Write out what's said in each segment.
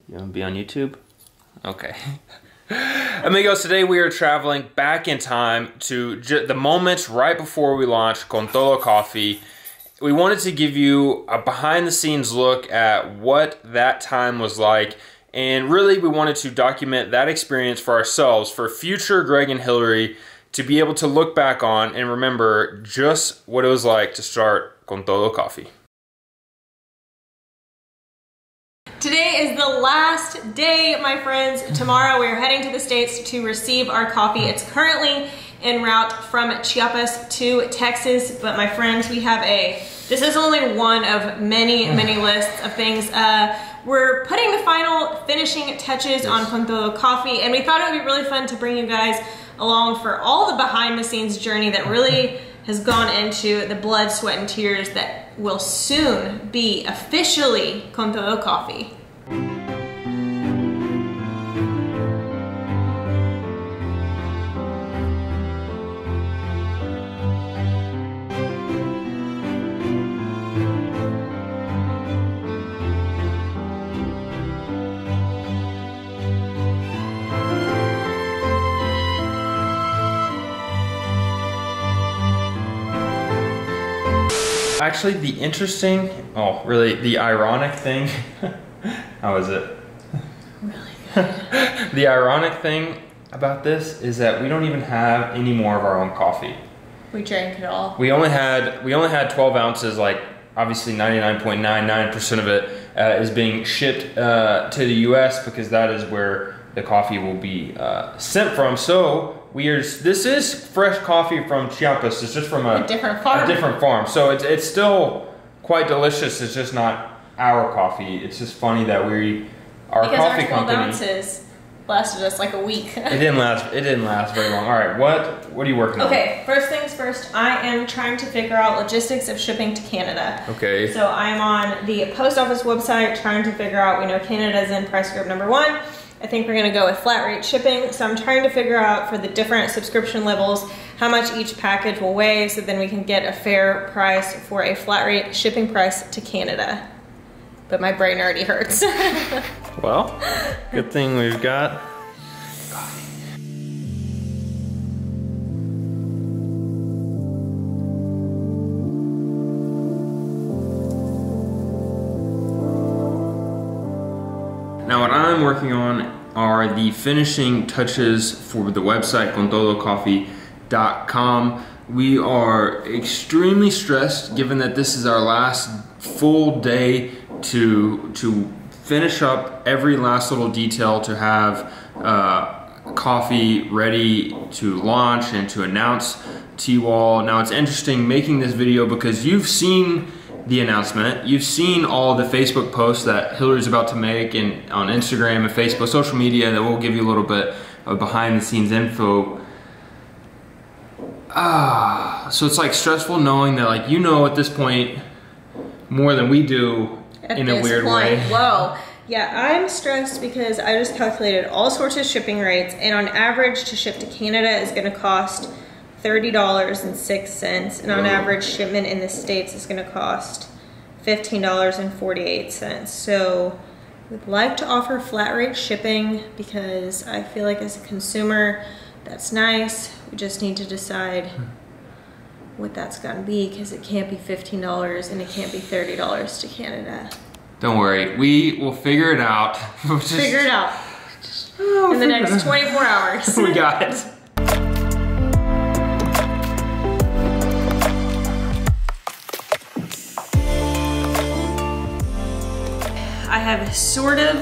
You wanna be on YouTube? Okay. Amigos, today we are traveling back in time to the moments right before we launched Con Todo Coffee. We wanted to give you a behind the scenes look at what that time was like, and really we wanted to document that experience for ourselves, for future Greg and Hillary to be able to look back on and remember just what it was like to start Con Todo Coffee. Today is the last day, my friends. Tomorrow we are heading to the States to receive our coffee. It's currently en route from Chiapas to Texas, but my friends, we have this is only one of many lists of things. We're putting the final finishing touches on Con Todo Coffee, and we thought it would be really fun to bring you guys along for all the behind the scenes journey that really has gone into the blood, sweat, and tears that will soon be officially Con Todo Coffee. Actually, the interesting, really, the ironic thing, how is it? Really good. The ironic thing about this is that we don't even have any more of our own coffee. We drank it all. We only had 12 ounces, like obviously 99.99% of it is being shipped to the US because that is where the coffee will be sent from. So this is fresh coffee from Chiapas. It's just from a different farm. So it's still quite delicious. It's just not our coffee. It's just funny that our coffee company. 12 ounces lasted us like a week. It didn't last very long. All right, what are you working on? Okay, first things first. I am trying to figure out logistics of shipping to Canada. Okay. So I'm on the post office website trying to figure out. We know Canada's in price group number 1. I think we're gonna go with flat rate shipping. So I'm trying to figure out for the different subscription levels how much each package will weigh so then we can get a fair price for a flat rate shipping price to Canada. But my brain already hurts. Well, good thing we've got coffee. Now what I'm working on are the finishing touches for the website contodocoffee.com. We are extremely stressed given that this is our last full day to finish up every last little detail to have coffee ready to launch and to announce to you all. Now it's interesting making this video because you've seen the announcement. You've seen all the Facebook posts that Hillary's about to make and on Instagram and Facebook, social media, that will give you a little bit of behind the scenes info. So it's like stressful knowing that, like, at this point more than we do in a weird way. Whoa. Yeah, I'm stressed because I just calculated all sorts of shipping rates, and on average to ship to Canada is gonna cost $30.06, and on average shipment in the States is gonna cost $15.48. So we'd like to offer flat rate shipping because I feel like as a consumer, that's nice. We just need to decide what that's gonna be because it can't be $15 and it can't be $30 to Canada. Don't worry, we will figure it out. Figure it out in the next 24 hours. We got it. I have sort of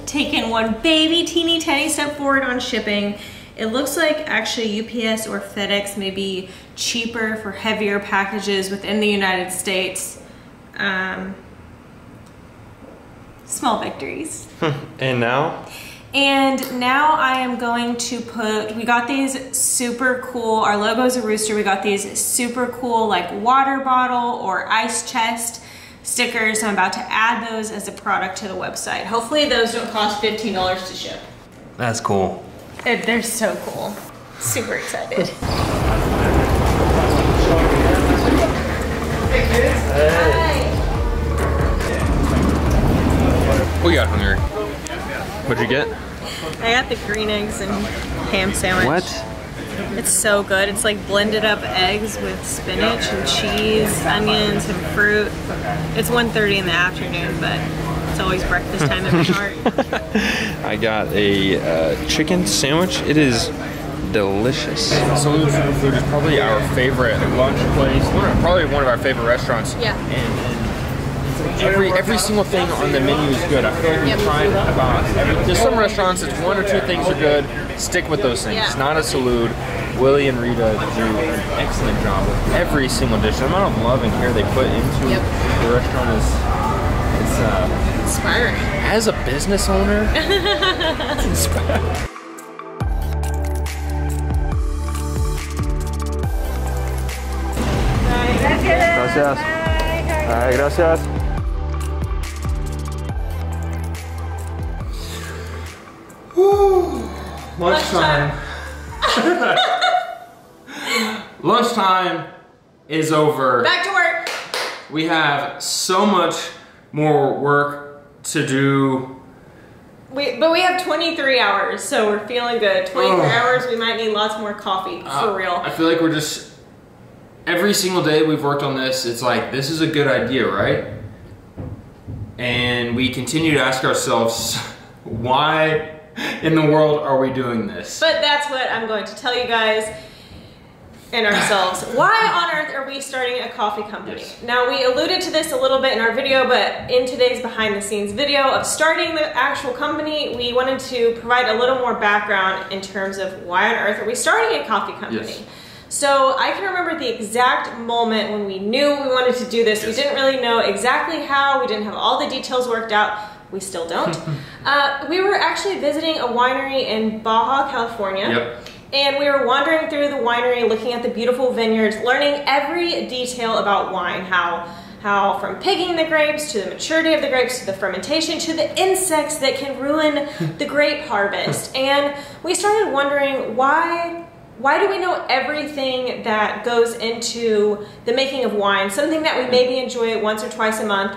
taken one baby teeny tiny step forward on shipping. It looks like actually UPS or FedEx may be cheaper for heavier packages within the United States. Small victories. And now? And now I am going to we got these super cool, our logo's a rooster, we got these super cool like water bottle or ice chest stickers. I'm about to add those as a product to the website. Hopefully those don't cost $15 to ship. That's cool. They're so cool. Super excited. Hey kids. Hey. Hi. What'd you get? I got the green eggs and ham sandwich. What? It's so good. It's like blended up eggs with spinach and cheese, onions and fruit. It's 1:30 in the afternoon, but it's always breakfast time in my heart. I got a chicken sandwich. It is delicious. Salud Superfood is probably our favorite lunch place. Probably one of our favorite restaurants. Yeah. And every single thing on the menu is good. I feel like we've tried about there's some restaurants that's one or two things are good. Stick with those things. Yeah. Not a Salud. Willie and Rita do an excellent job with every single dish. The amount of love and care they put into the restaurant is inspiring. As a business owner, it's inspiring. Gracias. Ay, gracias. Woo. Lunchtime. Lunchtime is over. Back to work. We have so much more work to do. But we have 23 hours, so we're feeling good. 23 hours, we might need lots more coffee, for real. I feel like we're just, every single day we've worked on this, it's like, this is a good idea, right? And we continue to ask ourselves, why in the world are we doing this? But that's what I'm going to tell you guys and ourselves. Why on earth are we starting a coffee company? Yes. Now, we alluded to this a little bit in our video, but in today's behind the scenes video of starting the actual company, we wanted to provide a little more background in terms of why on earth are we starting a coffee company. Yes. So I can remember the exact moment when we knew we wanted to do this. Yes. We didn't really know exactly how. We didn't have all the details worked out. We still don't. We were actually visiting a winery in Baja, California. Yep. And we were wandering through the winery, looking at the beautiful vineyards, learning every detail about wine, how from picking the grapes, to the maturity of the grapes, to the fermentation, to the insects that can ruin the grape harvest. And we started wondering, why do we know everything that goes into the making of wine? Something that we maybe enjoy once or twice a month,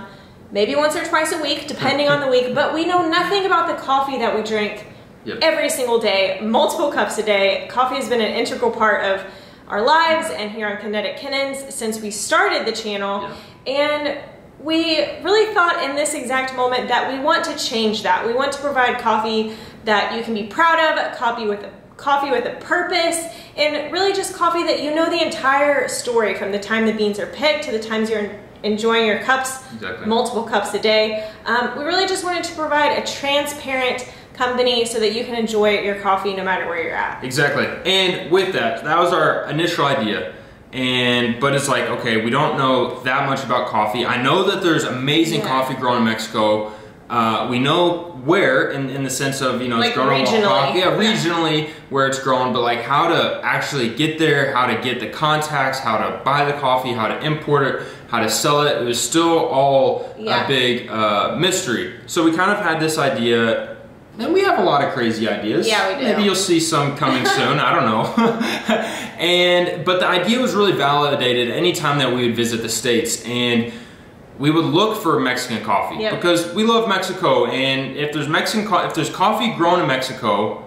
maybe once or twice a week, depending on the week, but we know nothing about the coffee that we drink every single day, multiple cups a day. Coffee has been an integral part of our lives and here on Kinetic Kennons since we started the channel. And we really thought in this exact moment that we want to change that. We want to provide coffee that you can be proud of, coffee with a purpose, and really just coffee that you know the entire story from the time the beans are picked to the times you're enjoying your cups, multiple cups a day. We really just wanted to provide a transparent company so that you can enjoy your coffee no matter where you're at. Exactly. And with that was our initial idea. But it's like, okay, we don't know that much about coffee. I know that there's amazing coffee grown in Mexico. We know where in the sense of, you know, it's grown regionally. Regionally where it's grown, but like how to actually get there, how to get the contacts, how to buy the coffee, how to import it, how to sell it. It was still all a big mystery. So we kind of had this idea. And we have a lot of crazy ideas. Yeah, we do. Maybe you'll see some coming soon. I don't know. But the idea was really validated anytime that we would visit the States, and we would look for Mexican coffee because we love Mexico. And if there's coffee grown in Mexico,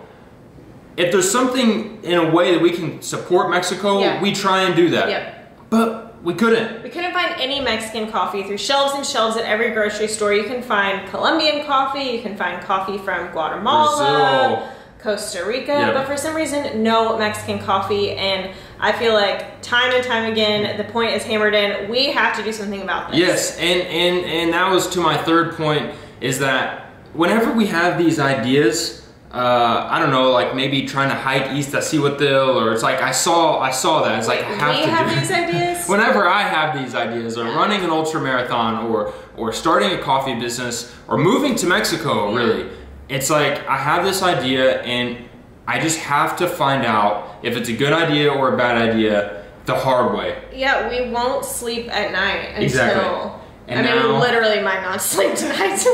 if there's something in a way that we can support Mexico, we try and do that. But we couldn't. We couldn't find any Mexican coffee through shelves and shelves at every grocery store. You can find Colombian coffee, you can find coffee from Guatemala, Brazil, Costa Rica, but for some reason, no Mexican coffee. And I feel like time and time again, the point is hammered in, we have to do something about this. Yes, and that was to my third point, is that whenever we have these ideas, I don't know, like maybe trying to hike east to Cihuatel, or it's like I saw that. It's like I have to do. We have these ideas. Whenever I have these ideas, or running an ultra marathon, or starting a coffee business, or moving to Mexico, really, it's like I have this idea, and I just have to find out if it's a good idea or a bad idea the hard way. Yeah, we won't sleep at night until. Exactly. And I mean, we literally might not sleep tonight.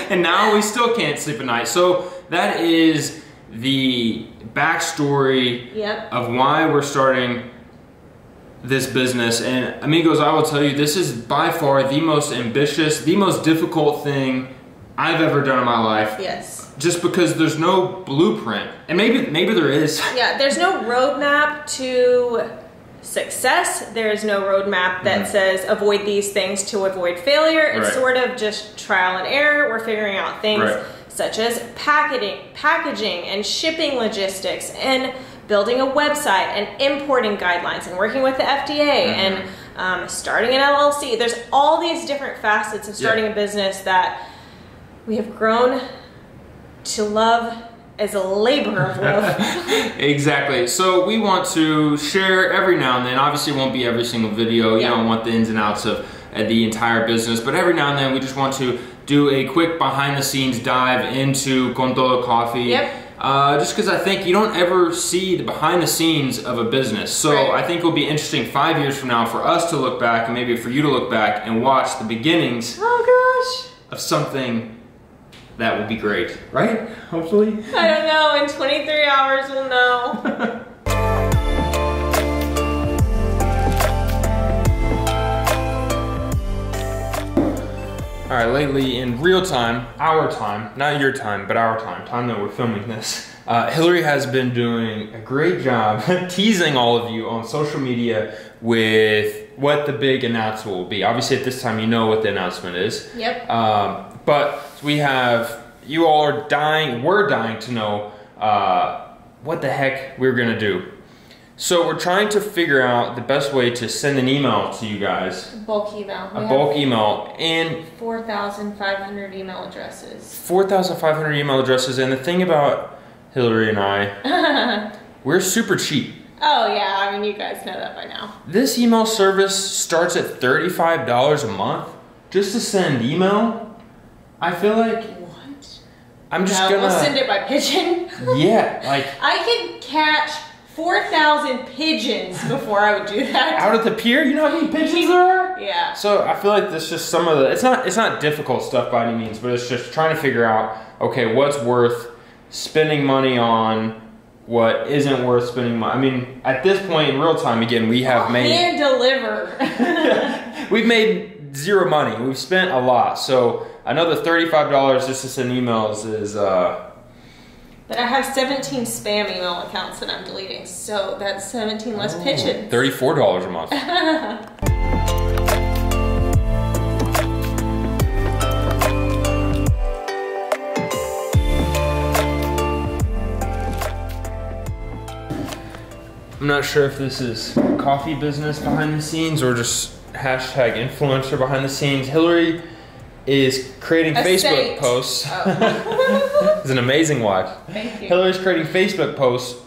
And now we still can't sleep at night. So that is the backstory of why we're starting this business. And amigos, I will tell you, this is by far the most ambitious, the most difficult thing I've ever done in my life. Yes. Just because there's no blueprint. And maybe there is. Yeah, there's no roadmap to success. There's no roadmap that says avoid these things to avoid failure. It's sort of just trial and error. We're figuring out things such as packaging and shipping logistics and building a website and importing guidelines and working with the FDA and starting an LLC. There's all these different facets of starting a business that we have grown to love as a labor of love. Exactly. So we want to share every now and then. Obviously it won't be every single video. You don't want the ins and outs of the entire business, but every now and then we just want to do a quick behind the scenes dive into Con Todo Coffee. Just because I think you don't ever see the behind the scenes of a business. So I think it'll be interesting 5 years from now for us to look back and maybe for you to look back and watch the beginnings of something that will be great, right? Hopefully. I don't know, in 23 hours we'll know. All right, lately in real time, our time, not your time, but our time that we're filming this, Hillary has been doing a great job teasing all of you on social media with what the big announcement will be. Obviously at this time you know what the announcement is. But we have, you all are dying, we're dying to know what the heck we're gonna do. So we're trying to figure out the best way to send an email to you guys. Bulk email. A bulk email. And 4,500 email addresses. 4,500 email addresses. And the thing about Hillary and I, we're super cheap. Oh yeah, I mean you guys know that by now. This email service starts at $35 a month just to send email. I feel like I'm just gonna. We'll send it by pigeon. Yeah, like I could catch 4,000 pigeons before I would do that. Out at the pier, you know how many pigeons there are? Yeah. So I feel like this just some of the. It's not difficult stuff by any means, but it's just trying to figure out. Okay, what's worth spending money on? What isn't worth spending money? I mean, at this point in real time, again, we have made. Hand deliver. We've made zero money. We've spent a lot, so another $35 just to send emails is. But I have 17 spam email accounts that I'm deleting, so that's 17 less pigeons. $34 a month. I'm not sure if this is coffee business behind the scenes or just hashtag influencer behind the scenes. Hillary is creating Facebook posts. It's an amazing watch. Thank you. Hillary's creating Facebook posts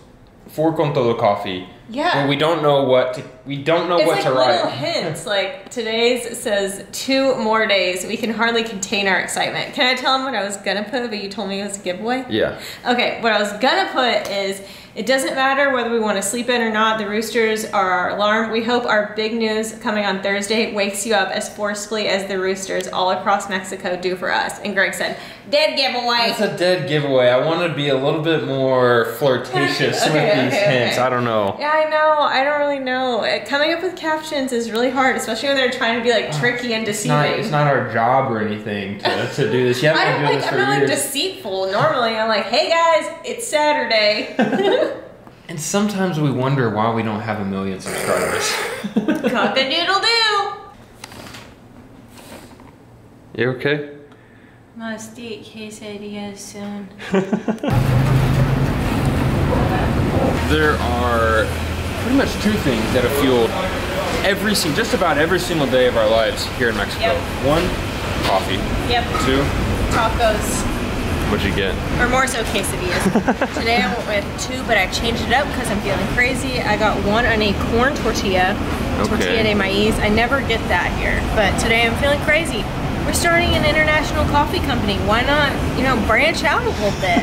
for Con Todo Coffee. Yeah. But we don't know what to It's like write. little hints. Like today's says 2 more days. We can hardly contain our excitement. Can I tell them what I was gonna put, but you told me it was a giveaway? Yeah. Okay, what I was gonna put is it doesn't matter whether we want to sleep in or not. The roosters are our alarm. We hope our big news coming on Thursday wakes you up as forcefully as the roosters all across Mexico do for us. And Greg said, dead giveaway. It's a dead giveaway. I want to be a little bit more flirtatious with these hints. I don't know. Yeah, I know. I don't really know. Coming up with captions is really hard, especially when they're trying to be like tricky and deceiving. It's not our job or anything to do this. You have to do this for years. I'm not like deceitful. Normally, I'm like, hey guys, it's Saturday. And sometimes we wonder why we don't have 1 million subscribers. Cock-a-doodle-doo. You okay? Must eat quesadillas soon. There are pretty much 2 things that have fueled just about every single day of our lives here in Mexico. Yep. 1, coffee. Yep. 2, tacos. what'd you get? Or more so quesadillas. Today I went with 2, but I changed it up because I'm feeling crazy. I got 1 on a corn tortilla. Tortilla de maíz. I never get that here, but today I'm feeling crazy. We're starting an international coffee company. Why not, you know, branch out a little bit?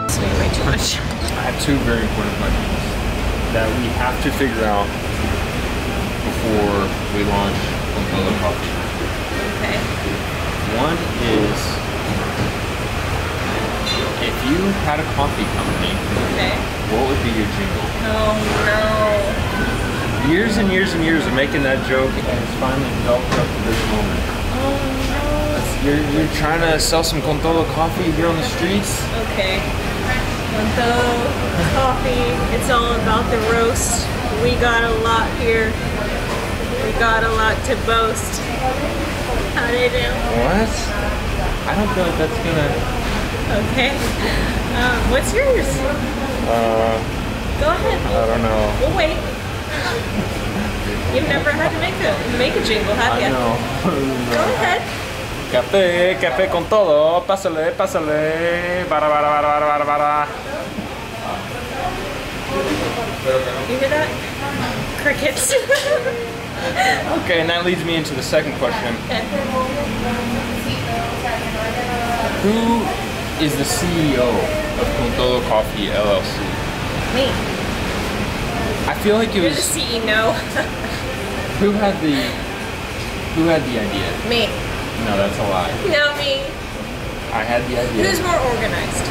It's way too much. I have 2 very important questions that we have to figure out before we launch Con Todo Coffee. Okay. 1 is, if you had a coffee company, what would be your jingle? Oh no. Years and years and years of making that joke, and it's finally developed up to this moment. Oh no. You're trying to sell some Con Todo Coffee here on the streets? Okay. Con Todo Coffee. It's all about the roast. We got a lot here. We got a lot to boast. How do you do? What? I don't feel like that's gonna... Okay. What's yours? Go ahead. I don't know. We'll wait. You've never had to make a jingle, have you? No. Go ahead. Café con todo. Pásale, pásale. Bara, bara, bara, bara, bara, bara. You hear that? Crickets. Okay, and that leads me into the second question. Okay. Who is the CEO of Con Todo Coffee LLC? Me. I feel like it You're was... the CEO. Who had the idea? Me. No, that's a lie. No, me. I had the idea. Who's more organized?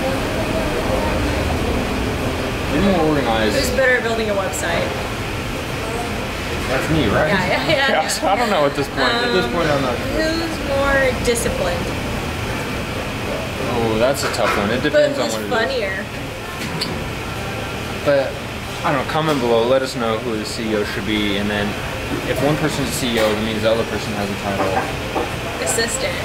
You're more organized. Who's better at building a website? That's me, right? Yeah. I don't know at this point. At this point, I'm not sure. Who's more disciplined? Oh, that's a tough one. It depends on But what who's it funnier? is. But I don't know. Comment below. Let us know who the CEO should be, and then if one person's CEO, that means the other person has a title. Assistant.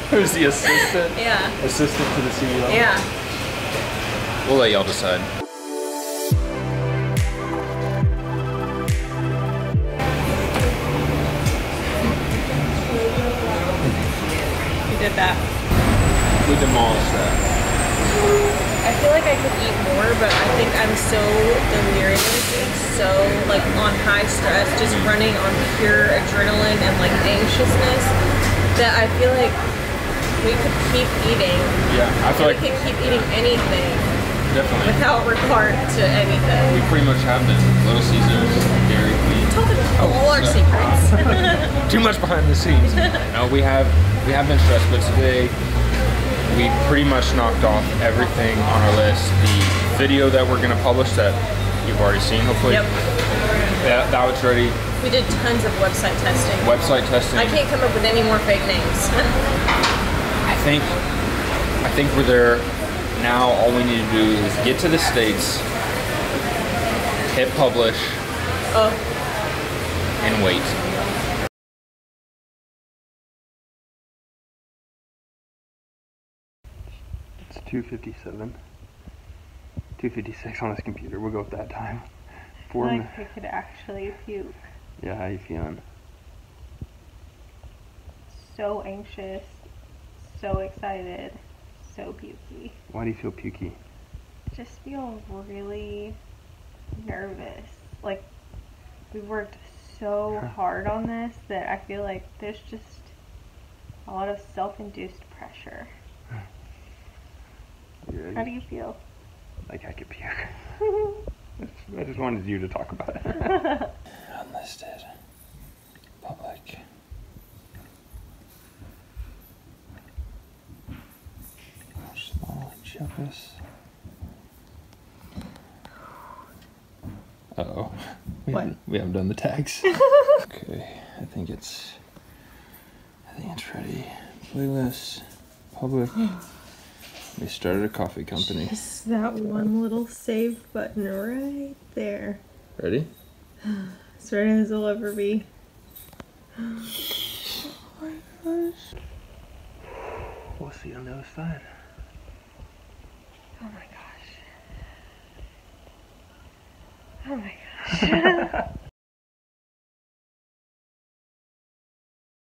Who's the assistant? Yeah. Assistant to the CEO. Yeah. We'll let y'all decide. Did that. We demolished that. I feel like I could eat more, but I think I'm so delirious and so like on high stress, just running on pure adrenaline and like anxiousness, that I feel like we could keep eating. Yeah, I feel we like could keep eating anything definitely without regard to anything. we pretty much have been. Little Caesars, Dairy Queen. Tell them all our secrets. Too much behind the scenes. No, we have been stressed, but today we pretty much knocked off everything on our list. The video that we're gonna publish that you've already seen, hopefully. Yep. That was ready. We did tons of website testing. Website testing. I can't come up with any more fake names. I think we're there. Now all we need to do is get to the States, hit publish, and wait. It's 2:57. 2:56 on this computer. We'll go with that time. I feel like I could actually puke. Yeah, how you feeling? So anxious, so excited, so pukey. Why do you feel pukey? Just feel really nervous. Like, we worked so hard on this that I feel like there's just a lot of self-induced pressure. How do you feel? Like I could puke. I just wanted you to talk about it. Unlisted. Public. Small Chiapas. Uh-oh. We haven't done the tags. Okay, I think it's ready. Playlist. Public. We started a coffee company. Just that one little save button right there. Ready? As ready as it'll ever be. Oh my gosh. We'll see on the other side. Oh my gosh. Oh my gosh.